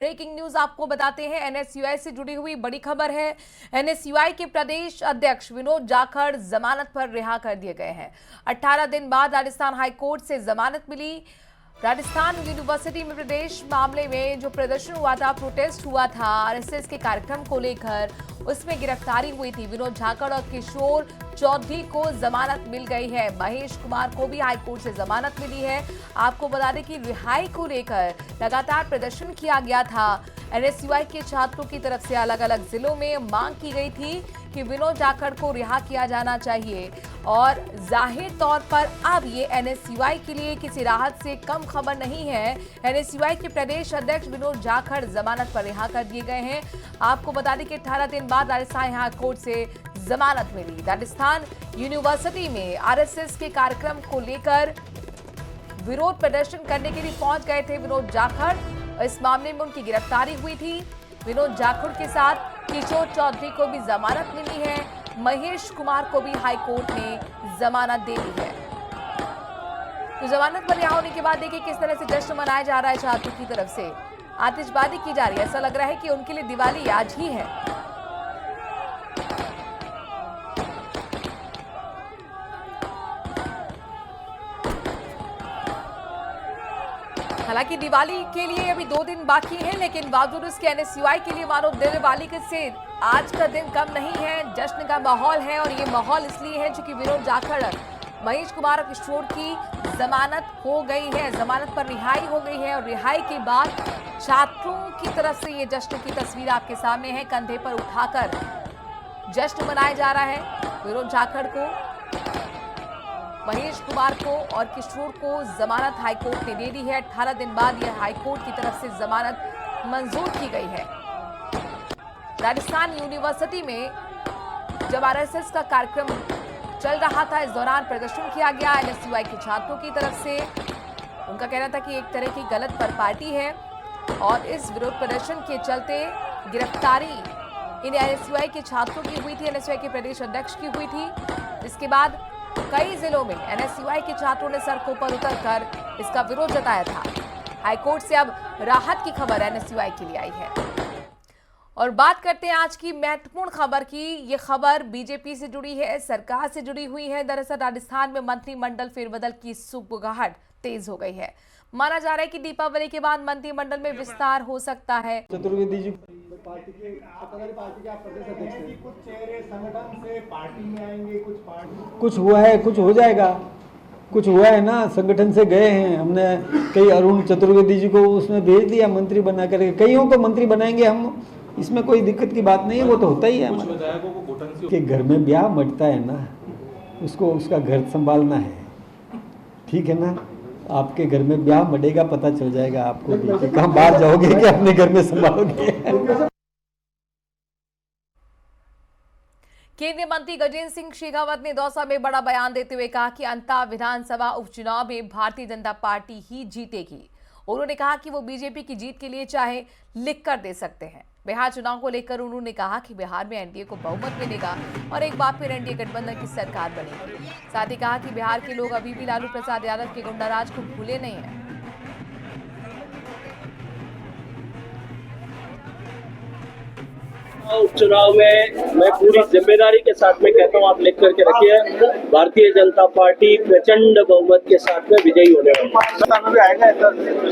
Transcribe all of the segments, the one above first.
Breaking news आपको बताते हैं। एनएसयूआई से जुड़ी हुई बड़ी खबर है। एनएसयूआई के प्रदेश अध्यक्ष विनोद जाखड़ जमानत पर रिहा कर दिए गए हैं। 18 दिन बाद राजस्थान हाईकोर्ट से जमानत मिली। राजस्थान यूनिवर्सिटी में प्रदेश मामले में जो प्रदर्शन हुआ था, प्रोटेस्ट हुआ था आरएसएस के कार्यक्रम को लेकर, उसमें गिरफ्तारी हुई थी। विनोद जाखड़ और किशोर चौधरी को जमानत मिल गई है। महेश कुमार को भी हाईकोर्ट से जमानत मिली है। आपको बता दें कि रिहाई को लेकर लगातार प्रदर्शन किया गया था। एनएसयूआई के छात्रों की तरफ से अलग अलग जिलों में मांग की गई थी कि विनोद जाखड़ को रिहा किया जाना चाहिए और जाहिर तौर पर अब ये एनएसयूआई के लिए किसी राहत से कम खबर नहीं है। एनएसयूआई के प्रदेश अध्यक्ष विनोद जाखड़ जमानत पर रिहा कर दिए गए हैं। आपको बता दें कि 18 दिन बाद राजस्थान हाईकोर्ट से जमानत मिली। राजस्थान यूनिवर्सिटी में आरएसएस के कार्यक्रम को लेकर विरोध प्रदर्शन करने के लिए पहुंच गए थे विनोद जाखड़। इस मामले में उनकी गिरफ्तारी हुई थी। विनोद जाखड़ के साथ किशोर चौधरी को भी जमानत मिली है। महेश कुमार को भी हाईकोर्ट ने जमानत दे दी है। तो जमानत पर रिहा होने के बाद देखिए किस तरह से जश्न मनाया जा रहा है। छात्रों की तरफ से आतिशबाजी की जा रही है। ऐसा लग रहा है कि उनके लिए दिवाली आज ही है। हालांकि दिवाली के लिए अभी 2 दिन बाकी हैं, लेकिन बावजूद इसके एनएसयूआई के लिए मानो दिवाली से आज का दिन कम नहीं है। जश्न का माहौल है और ये माहौल इसलिए है क्योंकि विनोद जाखड़, महेश कुमार और किशोर की जमानत हो गई है। जमानत पर रिहाई हो गई है और रिहाई के बाद छात्रों की तरफ से ये जश्न की तस्वीर आपके सामने है। कंधे पर उठाकर जश्न मनाया जा रहा है। विनोद जाखड़ को, महेश कुमार को और किशोर को जमानत हाईकोर्ट ने दे दी है। 18 दिन बाद यह हाईकोर्ट की तरफ से जमानत मंजूर की गई है। राजस्थान यूनिवर्सिटी में जब आरएसएस का कार्यक्रम चल रहा था, इस दौरान प्रदर्शन किया गया एनएसयूआई के छात्रों की तरफ से। उनका कहना था कि एक तरह की गलत पर पार्टी है और इस विरोध प्रदर्शन के चलते गिरफ्तारी इन एनएसयूआई के छात्रों की हुई थी, एनएसयूआई के प्रदेश अध्यक्ष की हुई थी। इसके बाद कई जिलों में एनएसयूआई के छात्रों ने सड़कों पर उतरकर इसका विरोध जताया था। हाईकोर्ट से अब राहत की खबर एनएसयूआई के लिए आई है। और बात करते हैं आज की महत्वपूर्ण खबर की। ये खबर बीजेपी से जुड़ी है, सरकार से जुड़ी हुई है। दरअसल राजस्थान में मंत्रिमंडल फेरबदल की सुगबुगाहट तेज हो गई है। माना जा रहा है कि दीपावली के बाद मंत्रिमंडल में विस्तार हो सकता है। चतुर्वेदी जी पार्टी के आप प्रदेश अध्यक्ष हैं, कुछ चेहरे संगठन से पार्टी में आएंगे, कुछ हुआ है, कुछ हो जाएगा। कुछ हुआ है ना, संगठन से गए हैं। हमने कई अरुण चतुर्वेदी जी को उसमें भेज दिया मंत्री बना करके। कईयों को मंत्री बनाएंगे हम, इसमें कोई दिक्कत की बात नहीं है। वो तो होता ही है कि घर में ब्याह मटता है ना, उसको उसका घर संभालना है। ठीक है ना, आपके घर में ब्याह मटेगा, पता चल जाएगा आपको भी कहाँ बाहर जाओगे कि अपने घर में संभालोगे। केंद्रीय मंत्री गजेंद्र सिंह शेखावत ने दौसा में बड़ा बयान देते हुए कहा कि अंता विधानसभा उपचुनाव में भारतीय जनता पार्टी ही जीतेगी। उन्होंने कहा कि वो बीजेपी की जीत के लिए चाहे लिख कर दे सकते हैं। बिहार चुनाव को लेकर उन्होंने कहा कि बिहार में एनडीए को बहुमत मिलेगा और एक बार फिर एनडीए गठबंधन की सरकार बनेगी। साथ ही कहा कि बिहार के लोग अभी भी लालू प्रसाद यादव के गुंडाराज को भूले नहीं हैं। उपचुनाव में मैं पूरी जिम्मेदारी के साथ में कहता हूँ, आप लिख करके रखिए, भारतीय जनता पार्टी प्रचंड बहुमत के साथ में विजयी होने वाली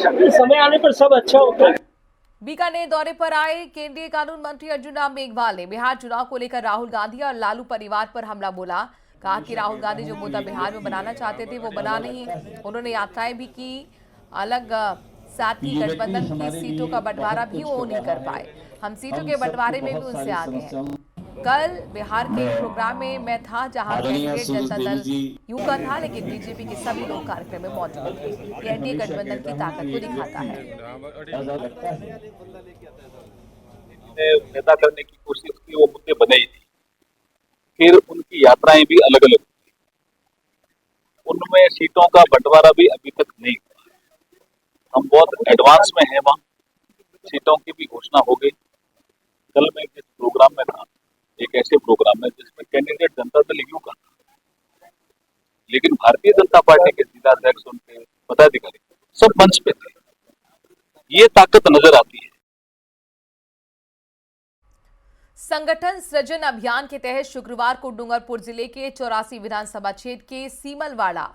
है। समय आने पर सब अच्छा होता है। बीकानेर दौरे पर आए केंद्रीय कानून मंत्री अर्जुन राम मेघवाल ने बिहार चुनाव को लेकर राहुल गांधी और लालू परिवार पर हमला बोला। कहा कि राहुल गांधी जो मुद्दा बिहार में बनाना चाहते थे वो बना नहीं। उन्होंने यात्राएं भी की अलग, साथ ही गठबंधन की सीटों का बंटवारा भी वो नहीं कर पाए। हम सीटों के बंटवारे में भी उनसे आगे हैं। कल बिहार के प्रोग्राम में मैं था जहां कैंडिडेट जनता दल यूं का था, लेकिन बीजेपी के सभी लोग कार्यक्रम में मौजूद थे। ये एनडीए गठबंधन की ताकत को दिखाता है। पैदा करने की कोशिश की, वो मुद्दे बने ही थी। फिर उनकी यात्राएं भी अलग अलग थी, उनमें सीटों का बंटवारा भी अभी तक नहीं हुआ। हम बहुत एडवांस में हैं, वहाँ सीटों की भी घोषणा हो गई। कल मैं जिस प्रोग्राम में था, एक ऐसे प्रोग्राम में जिसमें कैंडिडेट जनता दल यूं का था, लेकिन भारतीय जनता पार्टी के जिलाध्यक्ष, उनके पदाधिकारी सब मंच पे थे। ये ताकत नजर आती है। संगठन सृजन अभियान के तहत शुक्रवार को डूंगरपुर जिले के 84 विधानसभा क्षेत्र के सीमलवाड़ा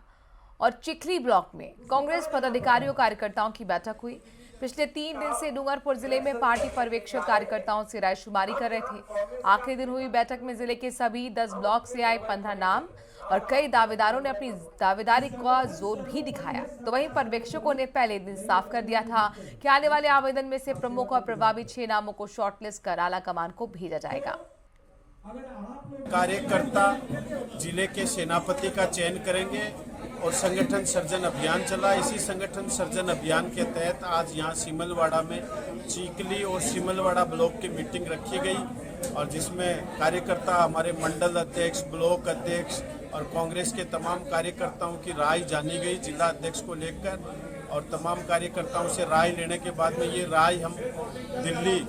और चिखली ब्लॉक में कांग्रेस पदाधिकारियों कार्यकर्ताओं की बैठक हुई। पिछले 3 दिन से डूंगरपुर जिले में पार्टी पर्यवेक्षक कार्यकर्ताओं से रायशुमारी कर रहे थे। आखिरी दिन हुई बैठक में जिले के सभी 10 ब्लॉक से आए 15 नाम और कई दावेदारों ने अपनी दावेदारी का जोर भी दिखाया। तो वहीं पर्यवेक्षकों ने पहले दिन साफ कर दिया था कि आने वाले आवेदन में से प्रमुख और प्रभावी 6 नामों को शॉर्टलिस्ट कर आला कमान को भेजा जाएगा। कार्यकर्ता जिले के सेनापति का चयन करेंगे और संगठन सर्जन अभियान चला। इसी संगठन सर्जन अभियान के तहत आज यहाँ सीमलवाड़ा में चीकली और सीमलवाड़ा ब्लॉक की मीटिंग रखी गई और जिसमें कार्यकर्ता हमारे मंडल अध्यक्ष, ब्लॉक अध्यक्ष और कांग्रेस के तमाम कार्यकर्ताओं की राय जानी गई जिला अध्यक्ष को लेकर। और तमाम कार्यकर्ताओं से राय लेने के बाद में ये राय हम दिल्ली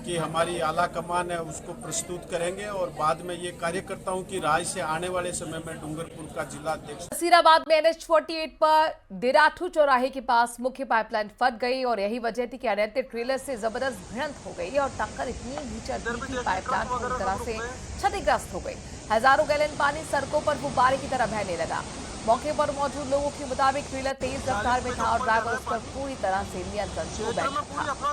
की हमारी आला कमान है उसको प्रस्तुत करेंगे और बाद में ये कार्यकर्ताओं की राय से आने वाले समय में डूंगरपुर का जिला अध्यक्ष। नसीराबाद में NH-48 पर दिराठू चौराहे के पास मुख्य पाइपलाइन फट गई और यही वजह थी कि अनैतिक ट्रेलर से जबरदस्त भिड़ंत हो गई और टक्कर इतनी भीषण थी कि पाइपलाइन पूरी तरह से क्षतिग्रस्त हो गई। हजारों गैलन पानी सड़कों पर गुब्बारे की तरह बहने लगा। मौके पर मौजूद लोगों के मुताबिक ट्रेलर तेज रफ्तार में था और ड्राइवर उस पर पूरी तरह से नियंत्रण खो बैठा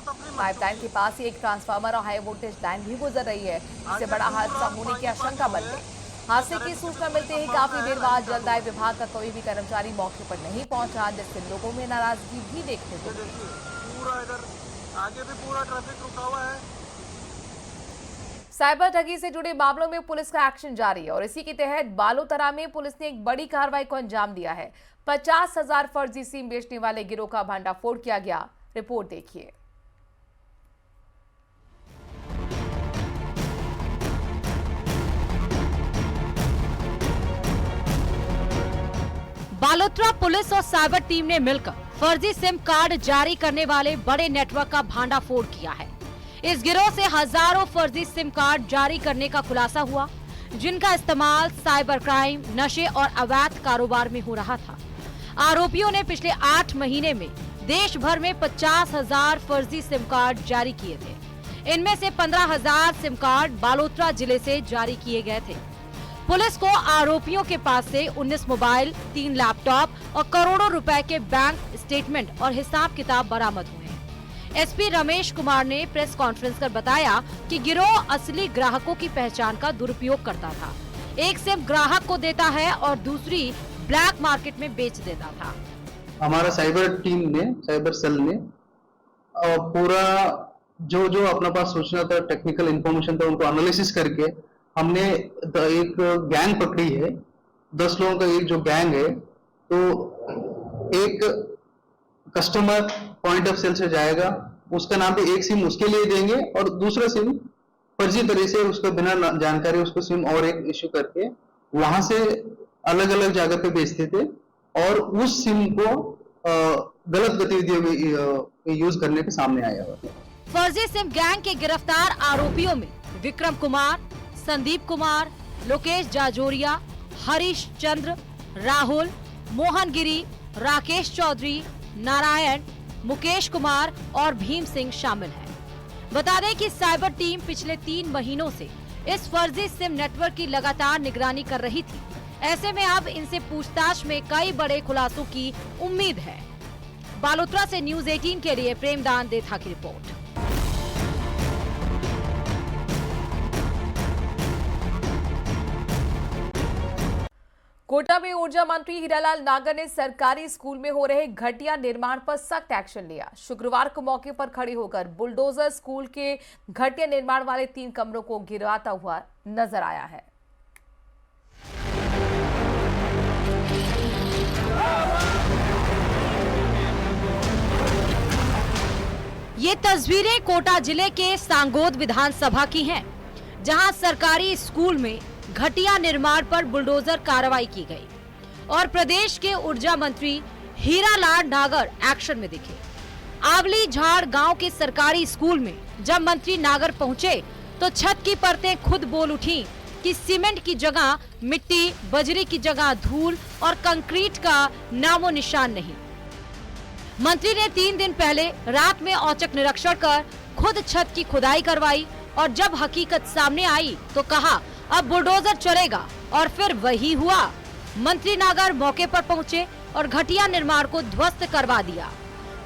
था। पाइपलाइन के पास ही एक ट्रांसफार्मर और हाई वोल्टेज लाइन भी गुजर रही है, इससे बड़ा हादसा होने की आशंका बन गई। हादसे की सूचना मिलते ही काफी देर बाद जलदाय विभाग का कोई भी कर्मचारी मौके पर नहीं पहुंचा, जिससे लोगों में नाराजगी भी देखने को मिली। पूरा इधर आगे भी पूरा ट्रैफिक रुका हुआ है। साइबर ठगी से जुड़े मामलों में पुलिस का एक्शन जारी है और इसी के तहत बालोतरा में पुलिस ने एक बड़ी कार्रवाई को अंजाम दिया है। 50,000 फर्जी सिम बेचने वाले गिरोह का भंडाफोड़ किया गया। रिपोर्ट देखिए। बालोतरा पुलिस और साइबर टीम ने मिलकर फर्जी सिम कार्ड जारी करने वाले बड़े नेटवर्क का भंडाफोड़ किया है। इस गिरोह से हजारों फर्जी सिम कार्ड जारी करने का खुलासा हुआ, जिनका इस्तेमाल साइबर क्राइम, नशे और अवैध कारोबार में हो रहा था। आरोपियों ने पिछले 8 महीने में देश भर में 50,000 फर्जी सिम कार्ड जारी किए थे। इनमें से 15,000 सिम कार्ड बालोतरा जिले से जारी किए गए थे। पुलिस को आरोपियों के पास से 19 मोबाइल, 3 लैपटॉप और करोड़ों रुपए के बैंक स्टेटमेंट और हिसाब किताब बरामद हुए हैं। एसपी रमेश कुमार ने प्रेस कॉन्फ्रेंस कर बताया कि गिरोह असली ग्राहकों की पहचान का दुरुपयोग करता था। एक सिम ग्राहक को देता है और दूसरी ब्लैक मार्केट में बेच देता था। हमारा साइबर टीम ने, साइबर सेल ने पूरा जो अपना पास सूचना था, टेक्निकल इंफॉर्मेशन था, उनको एनालिसिस करके हमने एक गैंग पकड़ी है। 10 लोगों का एक जो गैंग है, तो एक कस्टमर पॉइंट ऑफ सेल से जाएगा, उसका नाम पे एक सिम उसके लिए देंगे और दूसरा सिम फर्जी तरह से उसको बिना जानकारी उसको सिम और एक इश्यू करके वहां से अलग अलग जगह पे बेचते थे और उस सिम को गलत गतिविधियों में यूज करने के सामने आया हुआ। फर्जी सिम गैंग के गिरफ्तार आरोपियों में विक्रम कुमार, संदीप कुमार, लोकेश जाजोरिया, हरीश चंद्र, राहुल, मोहन गिरी, राकेश चौधरी, नारायण, मुकेश कुमार और भीम सिंह शामिल हैं। बता दें कि साइबर टीम पिछले 3 महीनों से इस फर्जी सिम नेटवर्क की लगातार निगरानी कर रही थी। ऐसे में अब इनसे पूछताछ में कई बड़े खुलासों की उम्मीद है। बालोतरा से न्यूज़ 18 के लिए प्रेमदान देथा की रिपोर्ट। कोटा में ऊर्जा मंत्री हीरालाल नागर ने सरकारी स्कूल में हो रहे घटिया निर्माण पर सख्त एक्शन लिया। शुक्रवार को मौके पर खड़े होकर बुलडोजर स्कूल के घटिया निर्माण वाले 3 कमरों को गिराता हुआ नजर आया है। ये तस्वीरें कोटा जिले के सांगोद विधानसभा की हैं, जहां सरकारी स्कूल में घटिया निर्माण पर बुलडोजर कार्रवाई की गई और प्रदेश के ऊर्जा मंत्री हीरालाल नागर एक्शन में दिखे। आवली झाड़ गांव के सरकारी स्कूल में जब मंत्री नागर पहुंचे तो छत की परतें खुद बोल उठी कि सीमेंट की जगह मिट्टी, बजरी की जगह धूल और कंक्रीट का नामो निशान नहीं। मंत्री ने 3 दिन पहले रात में औचक निरीक्षण कर खुद छत की खुदाई करवाई और जब हकीकत सामने आई तो कहा अब बुलडोजर चलेगा, और फिर वही हुआ। मंत्री नागर मौके पर पहुंचे और घटिया निर्माण को ध्वस्त करवा दिया।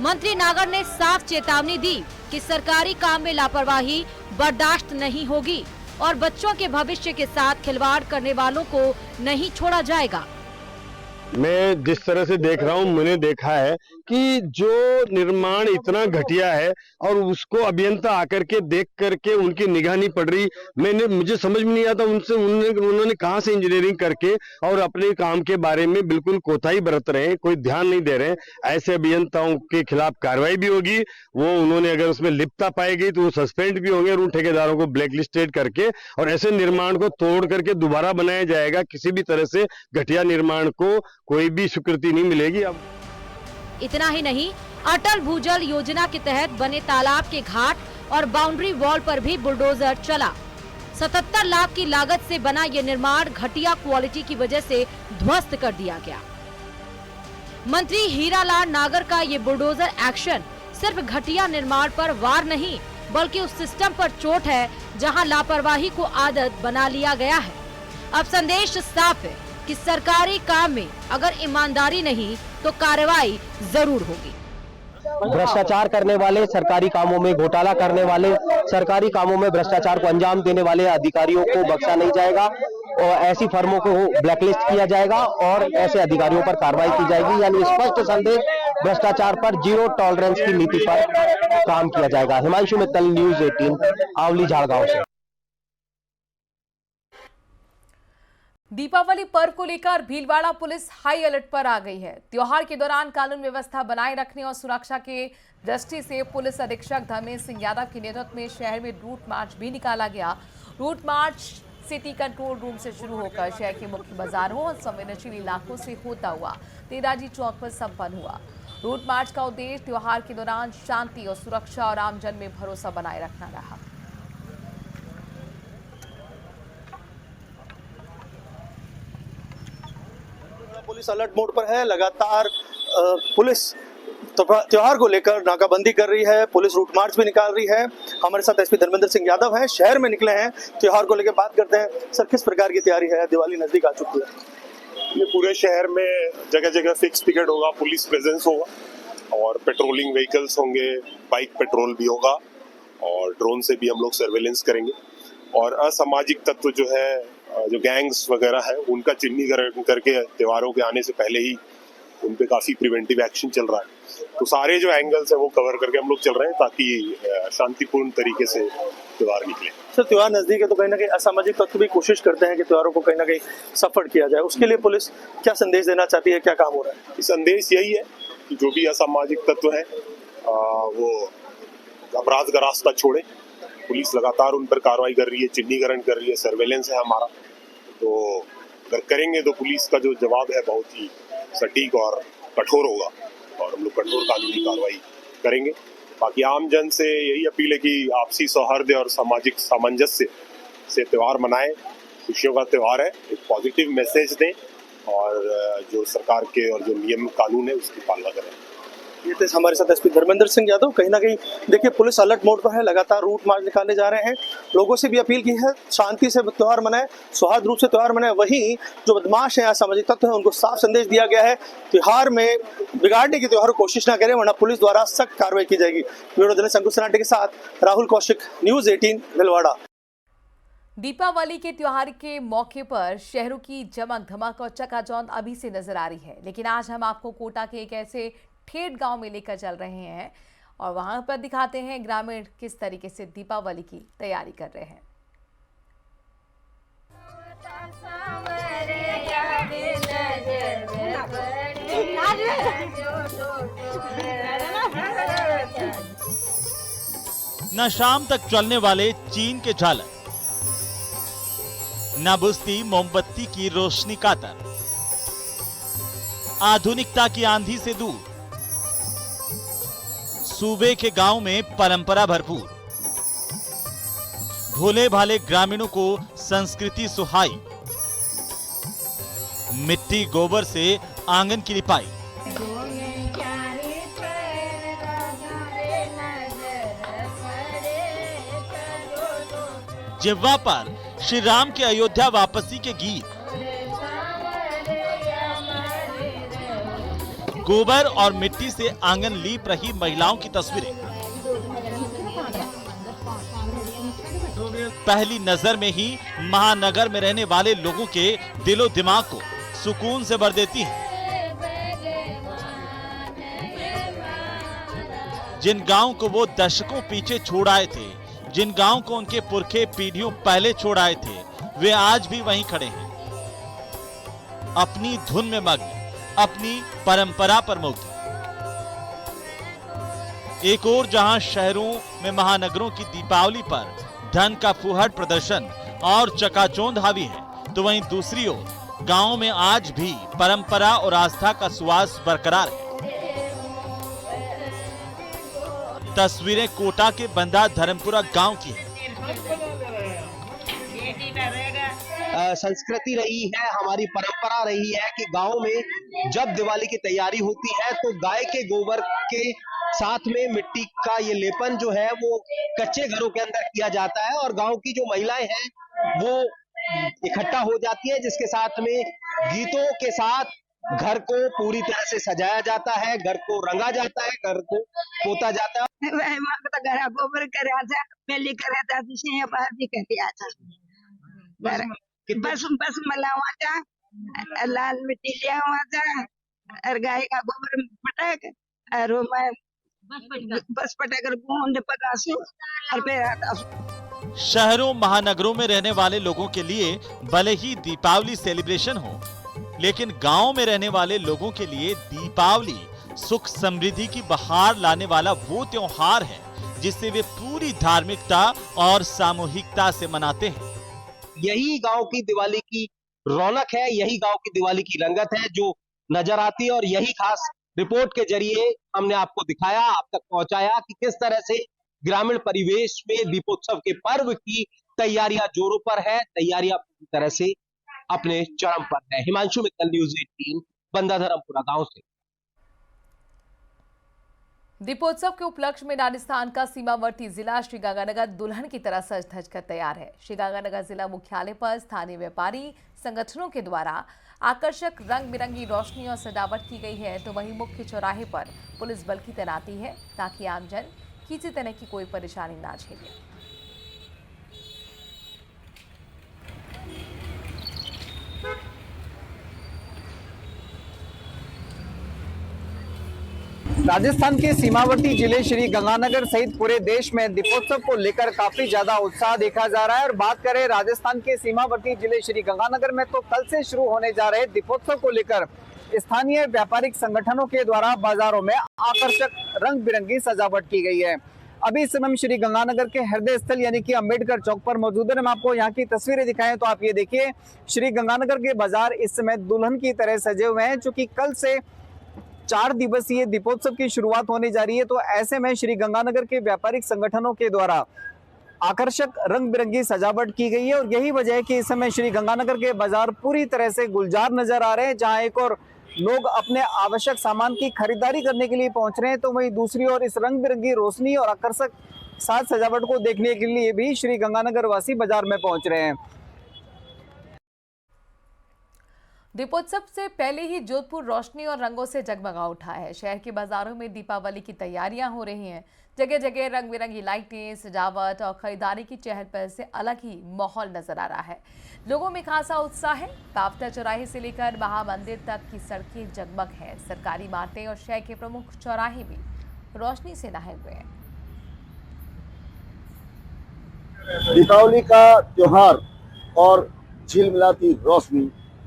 मंत्री नागर ने साफ चेतावनी दी कि सरकारी काम में लापरवाही बर्दाश्त नहीं होगी और बच्चों के भविष्य के साथ खिलवाड़ करने वालों को नहीं छोड़ा जाएगा। मैं जिस तरह से देख रहा हूँ, मैंने देखा है कि जो निर्माण इतना घटिया है और उसको अभियंता आकर के देख करके उनकी निगाह नहीं पड़ रही। मुझे समझ में नहीं आता उन्होंने कहाँ से इंजीनियरिंग करके और अपने काम के बारे में बिल्कुल कोताही बरत रहे हैं, कोई ध्यान नहीं दे रहे हैं। ऐसे अभियंताओं के खिलाफ कार्रवाई भी होगी, वो उन्होंने अगर उसमें लिप्तता पाई गई तो वो सस्पेंड भी होंगे और उन ठेकेदारों को ब्लैकलिस्टेड करके और ऐसे निर्माण को तोड़ करके दोबारा बनाया जाएगा। किसी भी तरह से घटिया निर्माण को कोई भी स्वीकृति नहीं मिलेगी। अब इतना ही नहीं, अटल भूजल योजना के तहत बने तालाब के घाट और बाउंड्री वॉल पर भी बुलडोजर चला। 77 लाख की लागत से बना ये निर्माण घटिया क्वालिटी की वजह से ध्वस्त कर दिया गया। मंत्री हीरालाल नागर का ये बुलडोजर एक्शन सिर्फ घटिया निर्माण पर वार नहीं, बल्कि उस सिस्टम पर चोट है जहां लापरवाही को आदत बना लिया गया है। अब संदेश साफ है कि सरकारी काम में अगर ईमानदारी नहीं तो कार्रवाई जरूर होगी। भ्रष्टाचार करने वाले, सरकारी कामों में घोटाला करने वाले, सरकारी कामों में भ्रष्टाचार को अंजाम देने वाले अधिकारियों को बख्शा नहीं जाएगा और ऐसी फर्मों को ब्लैकलिस्ट किया जाएगा और ऐसे अधिकारियों पर कार्रवाई की जाएगी। यानी स्पष्ट संदेश, भ्रष्टाचार पर जीरो टॉलरेंस की नीति पर काम किया जाएगा। हिमांशु मित्तल, न्यूज़ 18, आवली, झाड़गांव से। दीपावली पर्व को लेकर भीलवाड़ा पुलिस हाई अलर्ट पर आ गई है। त्योहार के दौरान कानून व्यवस्था बनाए रखने और सुरक्षा के दृष्टि से पुलिस अधीक्षक धर्मेश सिंह यादव के नेतृत्व में शहर में रूट मार्च भी निकाला गया। Route march city control room से शुरू होकर शहर के मुख्य बाजारों और संवेदनशील इलाकों से होता हुआ तेराजी चौक पर संपन्न हुआ। रूट मार्च का उद्देश्य त्योहार के दौरान शांति और सुरक्षा और आमजन में भरोसा बनाए रखना रहा। पुलिस अलर्ट मोड पर है। लगातार पुलिस त्योहार को लेकर नाकाबंदी कर रही है। पुलिस रूट मार्च भी निकाल रही है। हमारे साथ एसपी धर्मेंद्र सिंह यादव हैं, शहर में निकले हैं त्योहार को लेकर। बात करते हैं सर, किस प्रकार की तैयारी है? दिवाली नजदीक आ चुकी है। ये पूरे शहर में जगह जगह फिक्स पिकेट होगा, पुलिस प्रेजेंस होगा और पेट्रोलिंग व्हीकल्स होंगे, बाइक पेट्रोल भी होगा और ड्रोन से भी हम लोग सर्वेलेंस करेंगे। और असामाजिक तत्व जो है, जो गैंग्स वगैरह है, उनका चिन्हीकरण करके त्योहारों के आने से पहले ही उन पे काफी प्रिवेंटिव एक्शन चल रहा है। तो सारे जो एंगल्स है वो कवर करके हम लोग चल रहे हैं ताकि शांतिपूर्ण तरीके से त्योहार निकले। सर, त्योहार नजदीक है तो कहीं ना कहीं असामाजिक तत्व भी कोशिश करते हैं कि त्योहारों को कहीं ना कहीं सफल किया जाए। उसके लिए पुलिस क्या संदेश देना चाहती है, क्या काम हो रहा है? संदेश यही है कि जो भी असामाजिक तत्व है वो अपराध का रास्ता छोड़े। पुलिस लगातार उन पर कार्रवाई कर रही है, चिन्हीकरण कर रही है, सर्वेलेंस है हमारा। तो अगर करेंगे तो पुलिस का जो जवाब है बहुत ही सटीक और कठोर होगा और हम लोग कठोर कानूनी कार्रवाई करेंगे। बाकी आम जन से यही अपील है कि आपसी सौहार्द और सामाजिक सामंजस्य से त्यौहार मनाएं। खुशियों का त्यौहार है, एक पॉजिटिव मैसेज दें और जो सरकार के और जो नियम कानून है उसकी पालना करें। ये थे हमारे साथ एसपी धर्मेंद्र सिंह यादव। कहीं ना कहीं देखिए पुलिस अलर्ट मोड पर है, लगातार रूट मार्च निकाले जा रहे हैं। लोगों से भी अपील की है शांति से त्यौहार मनाएं, सौहार्द रूप से त्यौहार मनाएं। वहीं जो बदमाश हैं, असामाजिक तत्व हैं, उनको साफ संदेश दिया गया है त्योहार में बिगाड़ने की त्योहार कोशिश ना करें, वरना पुलिस द्वारा सख्त कार्रवाई की जाएगी। ब्यूरो जर्नलिस्ट अंकुश सनाटे के साथ राहुल कौशिक, न्यूज़ 18, भीलवाड़ा। दीपावली के त्योहार के मौके पर शहरों की चमक धमक और चकाचौंध अभी से नजर आ रही है, लेकिन आज हम आपको कोटा के एक ऐसे ठेठ गांव में लेकर चल रहे हैं और वहां पर दिखाते हैं ग्रामीण किस तरीके से दीपावली की तैयारी कर रहे हैं। न शाम तक चलने वाले चीन के झालर, न बुझती मोमबत्ती की रोशनी कातर, आधुनिकता की आंधी से दूर सूबे के गांव में परंपरा भरपूर, भोले भाले ग्रामीणों को संस्कृति सुहाई, मिट्टी गोबर से आंगन की लिपाई, जिह्वा पर श्री राम के अयोध्या वापसी के गीत, गोबर और मिट्टी से आंगन लीप रही महिलाओं की तस्वीरें पहली नजर में ही महानगर में रहने वाले लोगों के दिलो दिमाग को सुकून से भर देती हैं। जिन गांव को वो दशकों पीछे छोड़ आए थे, जिन गांव को उनके पुरखे पीढ़ियों पहले छोड़ आए थे, वे आज भी वहीं खड़े हैं, अपनी धुन में मग्न, अपनी परंपरा पर मुग्ध। एक और जहां शहरों में महानगरों की दीपावली पर धन का फुहड़ प्रदर्शन और चकाचौंध हावी है, तो वहीं दूसरी ओर गांव में आज भी परंपरा और आस्था का सुवास बरकरार है। तस्वीरें कोटा के बंदा धर्मपुरा गांव की है। संस्कृति रही है, हमारी परंपरा रही है कि गांव में जब दिवाली की तैयारी होती है तो गाय के गोबर के साथ में मिट्टी का ये लेपन जो है वो कच्चे घरों के अंदर किया जाता है और गांव की जो महिलाएं हैं वो इकट्ठा हो जाती है, जिसके साथ में गीतों के साथ घर को पूरी तरह से सजाया जाता है, घर को रंगा जाता है, घर को पोता जाता है। गोबर करायचा, मेली करायचा, दुसरी भाजी करायचा, बस मलावाचा, लाल मिट्टी लियावाचा, और गाय का गोबर पटाक और बस पटाकर गूंद पकासू और फिर शहरों महानगरों में रहने वाले लोगों के लिए भले ही दीपावली सेलिब्रेशन हो, लेकिन गांव में रहने वाले लोगों के लिए दीपावली सुख समृद्धि की बहार लाने वाला वो त्योहार है जिसे वे पूरी धार्मिकता और सामूहिकता से मनाते हैं। यही गांव की दिवाली की रौनक है, यही गांव की दिवाली की रंगत है जो नजर आती है और यही खास रिपोर्ट के जरिए हमने आपको दिखाया, आप तक पहुंचाया कि किस तरह से ग्रामीण परिवेश में दीपोत्सव के पर्व की तैयारियां जोरों पर है, तैयारियां पूरी तरह से अपने चरम पर है। हिमांशु मित्तल, न्यूज़ 18, बंदा धर्मपुरा गांव से। दीपोत्सव के उपलक्ष्य में राजस्थान का सीमावर्ती जिला श्रीगंगानगर दुल्हन की तरह सज धज कर तैयार है। श्रीगंगानगर जिला मुख्यालय पर स्थानीय व्यापारी संगठनों के द्वारा आकर्षक रंग बिरंगी रोशनी और सजावट की गई है, तो वहीं मुख्य चौराहे पर पुलिस बल की तैनाती है ताकि आमजन किसी तरह की कोई परेशानी ना झेले। राजस्थान के सीमावर्ती जिले श्री गंगानगर सहित पूरे देश में दीपोत्सव को लेकर काफी ज्यादा उत्साह देखा जा रहा है। और बात करें राजस्थान के सीमावर्ती जिले श्री गंगानगर में, तो कल से शुरू होने जा रहे दीपोत्सव को लेकर स्थानीय व्यापारिक संगठनों के द्वारा बाजारों में आकर्षक रंग बिरंगी सजावट की गई है। अभी इस समय हम श्री गंगानगर के हृदय स्थल यानी कि अम्बेडकर चौक पर मौजूद है। हम आपको यहाँ की तस्वीरें दिखाएं तो आप ये देखिए, श्री गंगानगर के बाजार इस समय दुल्हन की तरह सजे हुए हैं, चूंकि कल से 4 दिवसीय दीपोत्सव की शुरुआत होने जा रही है। तो ऐसे में श्री गंगानगर के व्यापारिक संगठनों के द्वारा आकर्षक रंग बिरंगी सजावट की गई है और यही वजह है कि इस समय श्री गंगानगर के बाजार पूरी तरह से गुलजार नजर आ रहे हैं। जहां एक और लोग अपने आवश्यक सामान की खरीदारी करने के लिए पहुंच रहे हैं, तो वहीं दूसरी ओर इस रंग बिरंगी रोशनी और आकर्षक साज सजावट को देखने के लिए भी श्री गंगानगर वासी बाजार में पहुंच रहे हैं। दीपोत्सव से पहले ही जोधपुर रोशनी और रंगों से जगमगा उठा है। शहर के बाजारों में दीपावली की तैयारियां हो रही हैं। जगह जगह रंग बिरंगी लाइटें, सजावट और खरीदारी की चहल पहल से अलग ही माहौल नजर आ रहा है। लोगों में खासा उत्साह है। पावटा चौराहे से लेकर महामंदिर तक की सड़कें जगमग हैं। सरकारी इमारतें और शहर के प्रमुख चौराहे भी रोशनी से नहाए हुए हैं। दीपावली का त्योहार और झिलमिलाती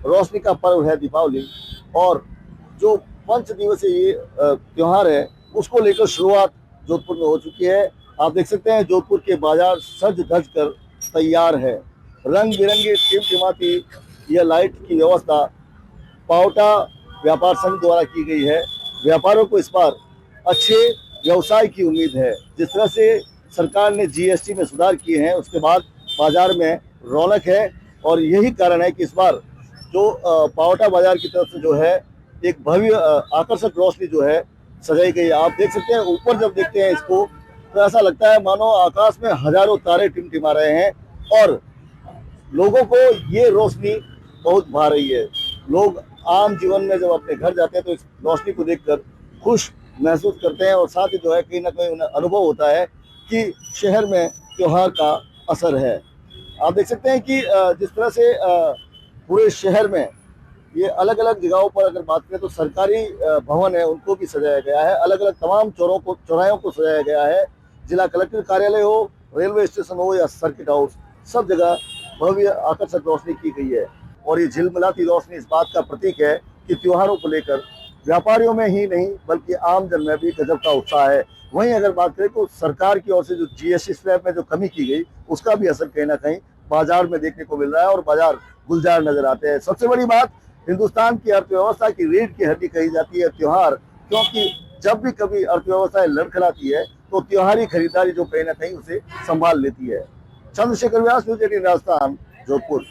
रोशनी का पर्व है दीपावली, और जो 5 दिवसीय ये त्योहार है उसको लेकर शुरुआत जोधपुर में हो चुकी है। आप देख सकते हैं जोधपुर के बाजार सज धज कर तैयार है। रंग बिरंगी टिमटिमाती यह लाइट की व्यवस्था पावटा व्यापार संघ द्वारा की गई है। व्यापारियों को इस बार अच्छे व्यवसाय की उम्मीद है। जिस तरह से सरकार ने जीएसटी में सुधार किए हैं, उसके बाद बाजार में रौनक है और यही कारण है कि इस बार जो पावटा बाजार की तरफ से जो है एक भव्य आकर्षक रोशनी जो है सजाई गई है। आप देख सकते हैं, ऊपर जब देखते हैं इसको तो ऐसा लगता है मानो आकाश में हजारों तारे टिमटिमा रहे हैं। और लोगों को ये रोशनी बहुत भा रही है। लोग आम जीवन में जब अपने घर जाते हैं तो इस रोशनी को देखकर खुश महसूस करते हैं और साथ ही जो है कहीं ना कहीं उन्हें अनुभव होता है कि शहर में त्योहार का असर है। आप देख सकते हैं कि जिस तरह से पूरे शहर में ये अलग अलग जगहों पर अगर बात करें तो सरकारी भवन है उनको भी सजाया गया है, अलग अलग तमाम चौराहों को सजाया गया है। जिला कलेक्टर कार्यालय हो, रेलवे स्टेशन हो या सर्किट हाउस, सब जगह भव्य आकर्षक रोशनी की गई है और ये झिलमिलाती रोशनी इस बात का प्रतीक है कि त्योहारों को लेकर व्यापारियों में ही नहीं बल्कि आम जन में भी गजब का उत्साह है। वहीं अगर बात करें तो सरकार की ओर से जो जीएसटी स्लैब में जो कमी की गई उसका भी असर कहीं ना कहीं बाजार में देखने को मिल रहा है और बाजार गुलजार नजर आते हैं। सबसे बड़ी बात, हिंदुस्तान की अर्थव्यवस्था की रीढ़ की हड्डी कही जाती है त्योहार, क्योंकि जब भी कभी अर्थव्यवस्था लड़खड़ाती है तो त्योहारी खरीदारी जो कहीं ना कहीं उसे संभाल लेती है। चंद्रशेखर व्यास, न्यूज़ 18 राजस्थान, जोधपुर।